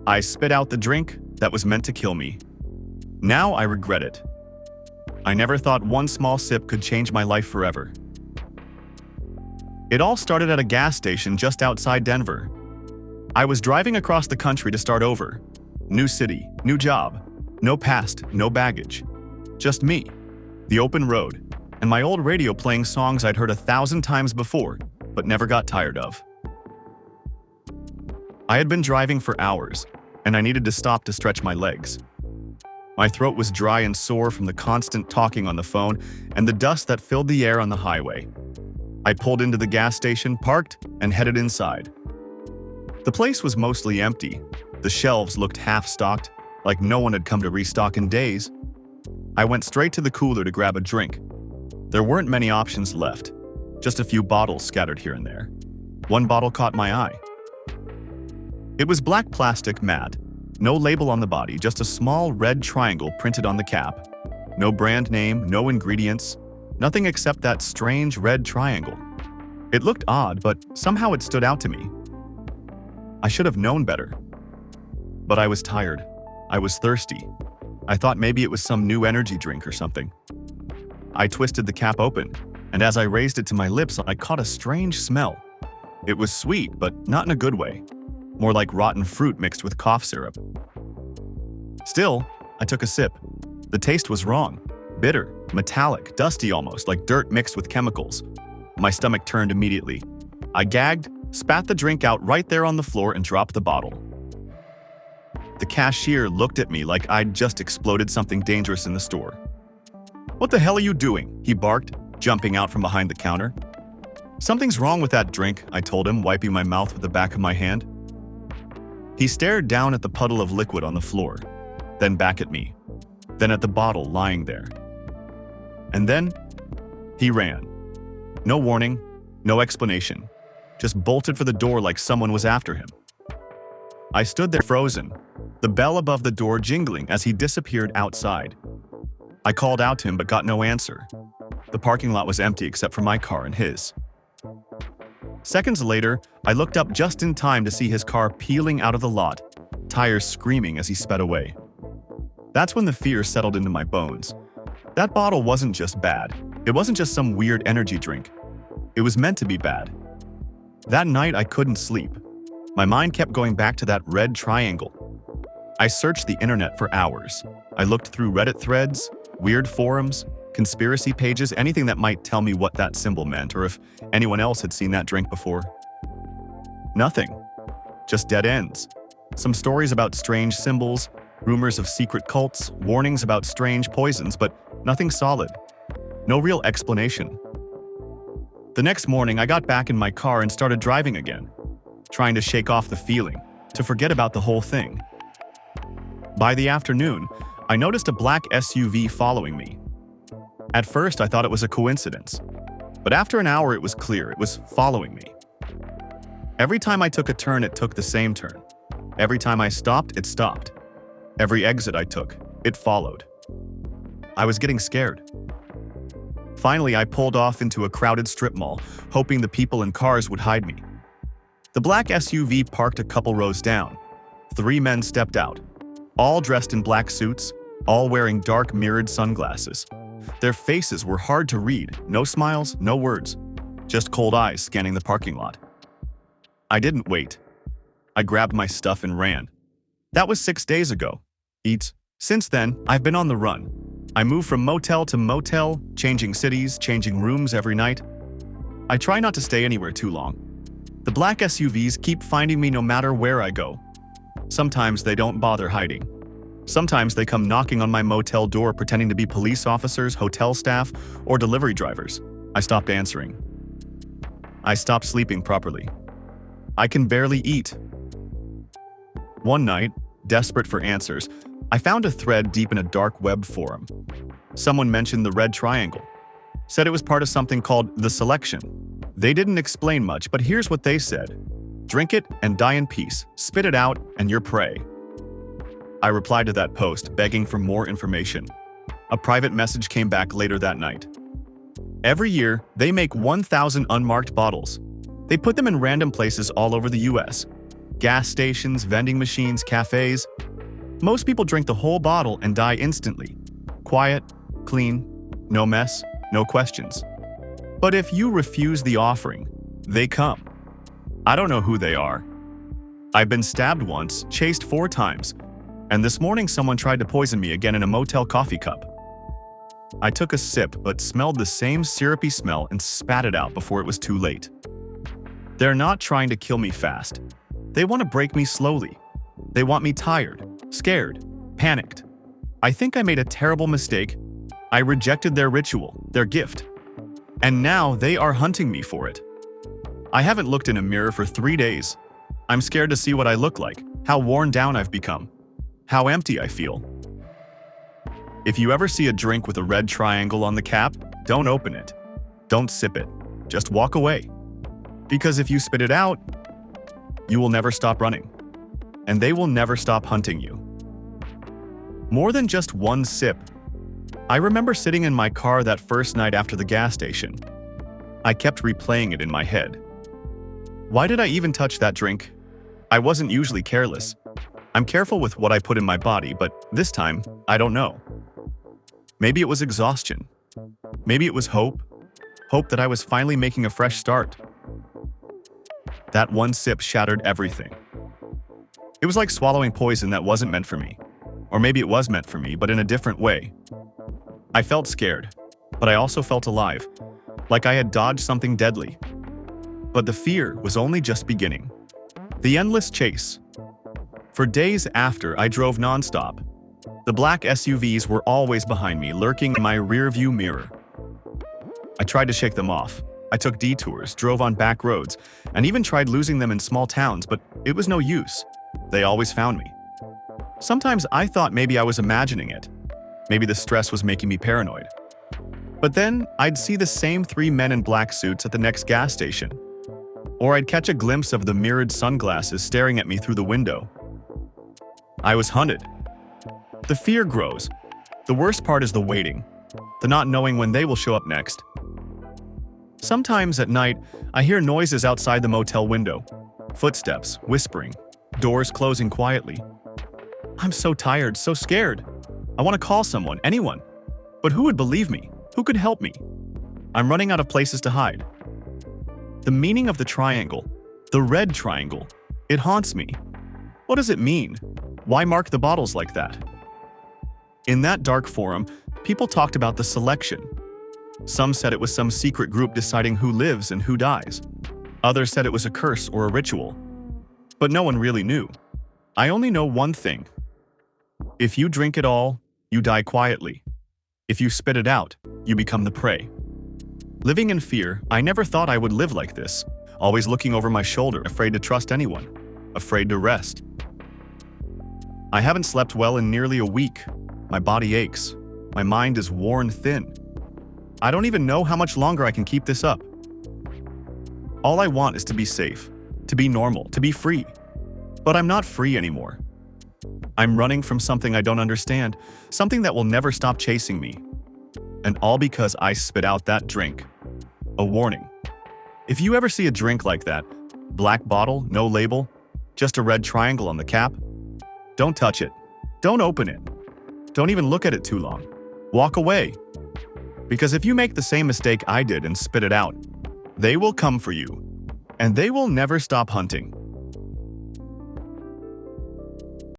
I spit out the drink that was meant to kill me. Now I regret it. I never thought one small sip could change my life forever. It all started at a gas station just outside Denver. I was driving across the country to start over. New city, new job. No past, no baggage. Just me, the open road, and my old radio playing songs I'd heard 1,000 times before, but never got tired of. I had been driving for hours, and I needed to stop to stretch my legs. My throat was dry and sore from the constant talking on the phone and the dust that filled the air on the highway. I pulled into the gas station, parked, and headed inside. The place was mostly empty. The shelves looked half-stocked, like no one had come to restock in days. I went straight to the cooler to grab a drink. There weren't many options left, just a few bottles scattered here and there. One bottle caught my eye. It was black plastic matte, no label on the body, just a small red triangle printed on the cap. No brand name, no ingredients, nothing except that strange red triangle. It looked odd, but somehow it stood out to me. I should have known better. But I was tired. I was thirsty. I thought maybe it was some new energy drink or something. I twisted the cap open, and as I raised it to my lips, I caught a strange smell. It was sweet, but not in a good way. More like rotten fruit mixed with cough syrup. Still, I took a sip. The taste was wrong. Bitter, metallic, dusty almost, like dirt mixed with chemicals. My stomach turned immediately. I gagged, spat the drink out right there on the floor, and dropped the bottle. The cashier looked at me like I'd just exploded something dangerous in the store. "What the hell are you doing?" he barked, jumping out from behind the counter. "Something's wrong with that drink," I told him, wiping my mouth with the back of my hand. He stared down at the puddle of liquid on the floor, then back at me, then at the bottle lying there. And then, he ran. No warning, no explanation, just bolted for the door like someone was after him. I stood there frozen, the bell above the door jingling as he disappeared outside. I called out to him but got no answer. The parking lot was empty except for my car and his. Seconds later, I looked up just in time to see his car peeling out of the lot, tires screaming as he sped away. That's when the fear settled into my bones. That bottle wasn't just bad. It wasn't just some weird energy drink. It was meant to be bad. That night, I couldn't sleep. My mind kept going back to that red triangle. I searched the internet for hours. I looked through Reddit threads, weird forums, conspiracy pages, anything that might tell me what that symbol meant or if anyone else had seen that drink before. Nothing. Just dead ends. Some stories about strange symbols, rumors of secret cults, warnings about strange poisons, but nothing solid. No real explanation. The next morning, I got back in my car and started driving again, trying to shake off the feeling, to forget about the whole thing. By the afternoon, I noticed a black SUV following me. At first, I thought it was a coincidence, but after an hour, it was clear it was following me. Every time I took a turn, it took the same turn. Every time I stopped, it stopped. Every exit I took, it followed. I was getting scared. Finally, I pulled off into a crowded strip mall, hoping the people and cars would hide me. The black SUV parked a couple rows down. 3 men stepped out, all dressed in black suits, all wearing dark mirrored sunglasses. Their faces were hard to read, no smiles, no words, just cold eyes scanning the parking lot. I didn't wait. I grabbed my stuff and ran. That was 6 days ago. Since then, I've been on the run. I moved from motel to motel, changing cities, changing rooms every night. I try not to stay anywhere too long. The black SUVs keep finding me no matter where I go. Sometimes they don't bother hiding. Sometimes they come knocking on my motel door pretending to be police officers, hotel staff, or delivery drivers. I stopped answering. I stopped sleeping properly. I can barely eat. One night, desperate for answers, I found a thread deep in a dark web forum. Someone mentioned the red triangle, said it was part of something called The Selection. They didn't explain much, but here's what they said. Drink it and die in peace. Spit it out and you're prey. I replied to that post, begging for more information. A private message came back later that night. Every year, they make 1,000 unmarked bottles. They put them in random places all over the US. gas stations, vending machines, cafes. Most people drink the whole bottle and die instantly. Quiet, clean, no mess, no questions. But if you refuse the offering, they come. I don't know who they are. I've been stabbed once, chased 4 times, and this morning someone tried to poison me again in a motel coffee cup. I took a sip but smelled the same syrupy smell and spat it out before it was too late. They're not trying to kill me fast. They want to break me slowly. They want me tired, scared, panicked. I think I made a terrible mistake. I rejected their ritual, their gift. And now they are hunting me for it. I haven't looked in a mirror for 3 days. I'm scared to see what I look like, how worn down I've become, how empty I feel. If you ever see a drink with a red triangle on the cap, don't open it. Don't sip it. Just walk away. Because if you spit it out, you will never stop running. And they will never stop hunting you. More than just one sip. I remember sitting in my car that first night after the gas station. I kept replaying it in my head. Why did I even touch that drink? I wasn't usually careless. I'm careful with what I put in my body, but this time, I don't know. Maybe it was exhaustion. Maybe it was hope. Hope that I was finally making a fresh start. That one sip shattered everything. It was like swallowing poison that wasn't meant for me. Or maybe it was meant for me, but in a different way. I felt scared, but I also felt alive, like I had dodged something deadly. But the fear was only just beginning. The endless chase. For days after, I drove nonstop. The black SUVs were always behind me, lurking in my rearview mirror. I tried to shake them off. I took detours, drove on back roads, and even tried losing them in small towns, but it was no use. They always found me. Sometimes I thought maybe I was imagining it. Maybe the stress was making me paranoid. But then I'd see the same 3 men in black suits at the next gas station. Or I'd catch a glimpse of the mirrored sunglasses staring at me through the window. I was hunted. The fear grows. The worst part is the waiting, the not knowing when they will show up next. Sometimes at night, I hear noises outside the motel window. Footsteps, whispering, doors closing quietly. I'm so tired, so scared. I want to call someone, anyone. But who would believe me? Who could help me? I'm running out of places to hide. The meaning of the triangle, the red triangle, it haunts me. What does it mean? Why mark the bottles like that? In that dark forum, people talked about the selection. Some said it was some secret group deciding who lives and who dies. Others said it was a curse or a ritual. But no one really knew. I only know one thing. If you drink it all, you die quietly. If you spit it out, you become the prey. Living in fear, I never thought I would live like this, always looking over my shoulder, afraid to trust anyone, afraid to rest. I haven't slept well in nearly a week. My body aches. My mind is worn thin. I don't even know how much longer I can keep this up. All I want is to be safe, to be normal, to be free. But I'm not free anymore. I'm running from something I don't understand, something that will never stop chasing me. And all because I spit out that drink. A warning. If you ever see a drink like that, black bottle, no label, just a red triangle on the cap, don't touch it. Don't open it. Don't even look at it too long. Walk away. Because if you make the same mistake I did and spit it out, they will come for you. And they will never stop hunting.